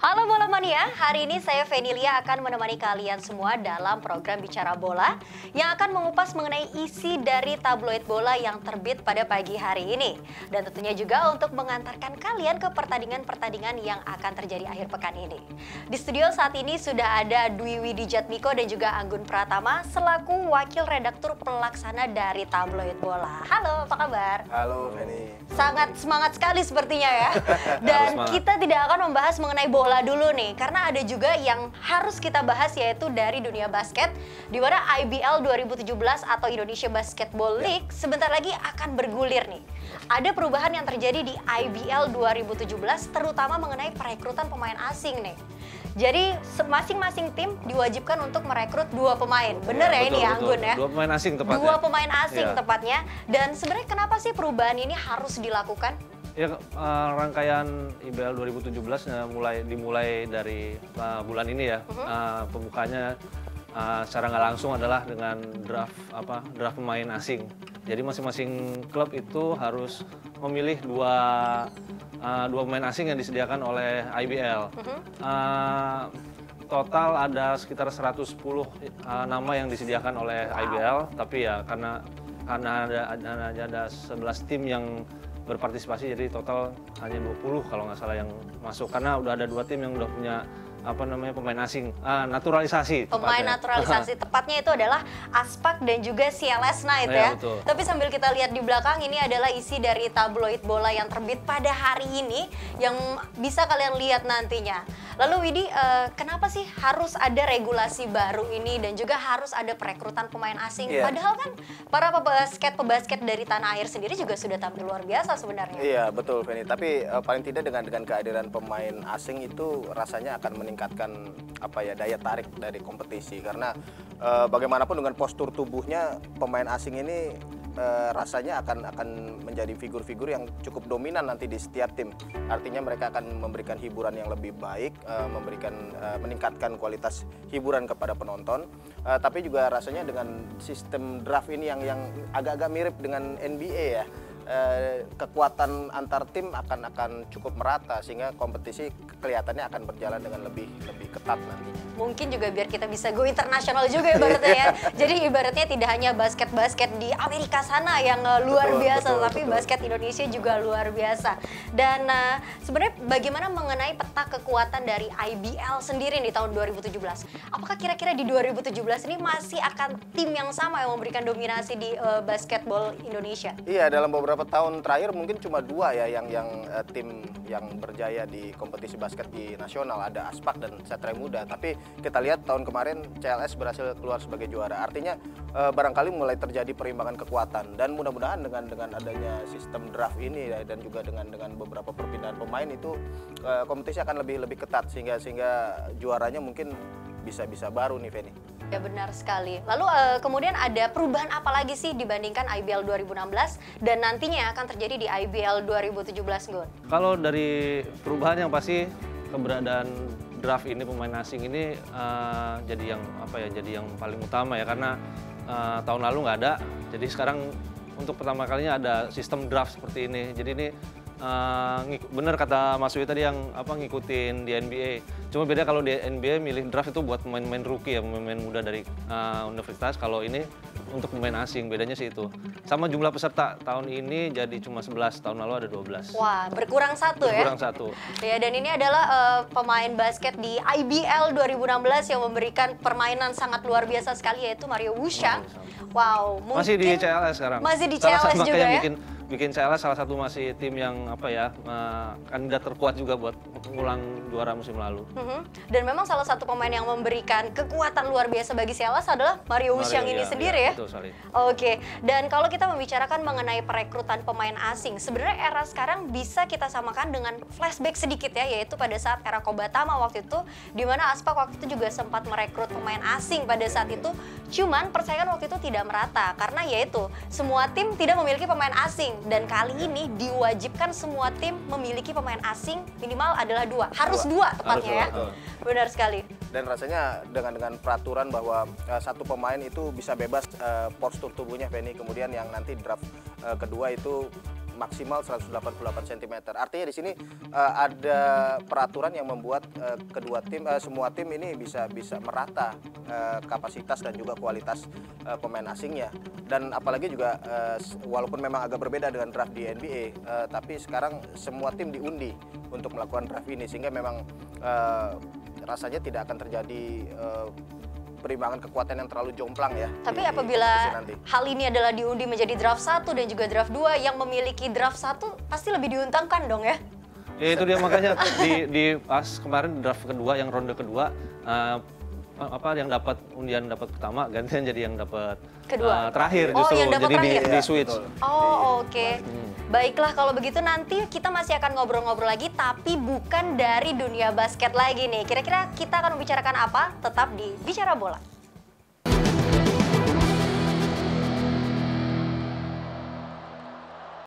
Halo Bola Mania, hari ini saya Venilia akan menemani kalian semua dalam program Bicara Bola yang akan mengupas mengenai isi dari tabloid bola yang terbit pada pagi hari ini. Dan tentunya juga untuk mengantarkan kalian ke pertandingan-pertandingan yang akan terjadi akhir pekan ini. Di studio saat ini sudah ada Dwi Widijatmiko dan juga Anggun Pratama selaku wakil redaktur pelaksana dari tabloid bola. Halo, apa kabar? Halo Feni. Sangat semangat sekali sepertinya ya. Dan kita tidak akan membahas mengenai bola dulu nih, karena ada juga yang harus kita bahas yaitu dari dunia basket, di mana IBL 2017 atau Indonesia Basketball League sebentar lagi akan bergulir nih. Ada perubahan yang terjadi di IBL 2017 terutama mengenai perekrutan pemain asing nih. Jadi masing-masing tim diwajibkan untuk merekrut 2 pemain. Bener ya, ini ya Anggun ya? 2 pemain asing tepatnya. 2 pemain asing tepatnya. Dan sebenarnya kenapa sih perubahan ini harus dilakukan? Ya, rangkaian IBL 2017 dimulai dari bulan ini ya. Pembukanya secara nggak langsung adalah dengan draft pemain asing. Jadi masing-masing klub itu harus memilih dua pemain asing yang disediakan oleh IBL. Total ada sekitar 110 nama yang disediakan oleh IBL, tapi ya karena ada 11 tim yang berpartisipasi, jadi total hanya 20 kalau nggak salah yang masuk, karena udah ada 2 tim yang udah punya pemain asing, naturalisasi. Pemain naturalisasi, tepatnya itu adalah Aspak dan juga CLS Knight ya. Betul. Tapi sambil kita lihat di belakang, ini adalah isi dari tabloid bola yang terbit pada hari ini yang bisa kalian lihat nantinya. Lalu Widi, kenapa sih harus ada regulasi baru ini dan juga harus ada perekrutan pemain asing? Padahal kan para pebasket dari tanah air sendiri juga sudah tampil luar biasa sebenarnya. Iya betul Feni, tapi paling tidak dengan kehadiran pemain asing itu rasanya akan meningkatkan daya tarik dari kompetisi, karena bagaimanapun dengan postur tubuhnya pemain asing ini rasanya akan menjadi figur-figur yang cukup dominan nanti di setiap tim. Artinya mereka akan memberikan hiburan yang lebih baik, meningkatkan kualitas hiburan kepada penonton. Tapi juga rasanya dengan sistem draft ini yang agak-agak mirip dengan NBA ya. Kekuatan antar tim akan cukup merata sehingga kompetisi kelihatannya akan berjalan dengan lebih ketat nantinya. Mungkin juga biar kita bisa go internasional juga ibaratnya ya. Jadi ibaratnya tidak hanya basket di Amerika sana yang luar biasa, tapi basket Indonesia juga luar biasa. Dan sebenarnya bagaimana mengenai peta kekuatan dari IBL sendiri di tahun 2017? Apakah kira-kira di 2017 ini masih akan tim yang sama yang memberikan dominasi di basketball Indonesia? Iya, dalam beberapa tahun terakhir mungkin cuma 2 ya yang tim yang berjaya di kompetisi basket di nasional, ada Aspak dan Satria Muda. Tapi kita lihat tahun kemarin CLS berhasil keluar sebagai juara. Artinya barangkali mulai terjadi perimbangan kekuatan, dan mudah-mudahan dengan adanya sistem draft ini dan juga dengan beberapa perpindahan pemain itu kompetisi akan lebih ketat sehingga juaranya mungkin bisa baru nih Feni. Ya benar sekali. Lalu kemudian ada perubahan apa lagi sih dibandingkan IBL 2016 dan nantinya yang akan terjadi di IBL 2017, Gun? Kalau dari perubahan yang pasti keberadaan draft ini, pemain asing ini jadi yang paling utama ya, karena tahun lalu nggak ada. Jadi sekarang untuk pertama kalinya ada sistem draft seperti ini. Jadi ini bener kata Mas Wi tadi yang ngikutin di NBA. Cuma beda kalau di NBA milih draft itu buat pemain-pemain rookie ya, pemain muda dari universitas. Kalau ini untuk pemain asing, bedanya sih itu. Sama jumlah peserta tahun ini jadi cuma 11, tahun lalu ada 12. Wah, berkurang 1 ya? Berkurang 1. Ya, dan ini adalah pemain basket di IBL 2016 yang memberikan permainan sangat luar biasa sekali, yaitu Mario Wushang. Wow, mungkin masih di CLS sekarang. Masih di CLS juga ya? bikin CLS salah satu masih tim yang apa ya kandidat terkuat juga buat mengulang juara musim lalu. Dan memang salah satu pemain yang memberikan kekuatan luar biasa bagi CLS adalah Mario Wuxiang ini sendiri ya. Betul sekali. Oke, dan kalau kita membicarakan mengenai perekrutan pemain asing, sebenarnya era sekarang bisa kita samakan dengan flashback sedikit ya, yaitu pada saat era Kobatama waktu itu, di mana Aspak waktu itu juga sempat merekrut pemain asing pada saat itu, cuman persaingan waktu itu tidak merata, karena yaitu semua tim tidak memiliki pemain asing, dan kali ini diwajibkan semua tim memiliki pemain asing minimal adalah harus dua tepatnya ya. Benar sekali. Dan rasanya dengan peraturan bahwa satu pemain itu bisa bebas postur tubuhnya, Feni, kemudian yang nanti draft kedua itu maksimal 188 cm. Artinya di sini ada peraturan yang membuat semua tim ini bisa merata kapasitas dan juga kualitas pemain asingnya. Dan apalagi juga walaupun memang agak berbeda dengan draft di NBA, tapi sekarang semua tim diundi untuk melakukan draft ini, sehingga memang rasanya tidak akan terjadi perimbangan kekuatan yang terlalu jomplang ya. Tapi apabila hal ini adalah diundi menjadi draft 1 dan juga draft 2, yang memiliki draft 1 pasti lebih diuntungkan dong ya? Ya itu dia, makanya di pas kemarin draft kedua yang ronde kedua yang dapat undian dapat pertama gantian jadi yang dapat kedua terakhir justru. Yang dapat jadi terakhir. di switch. Oke. Baiklah, kalau begitu nanti kita masih akan ngobrol-ngobrol lagi, tapi bukan dari dunia basket lagi nih. Kira-kira kita akan membicarakan apa? Tetap di Bicara Bola.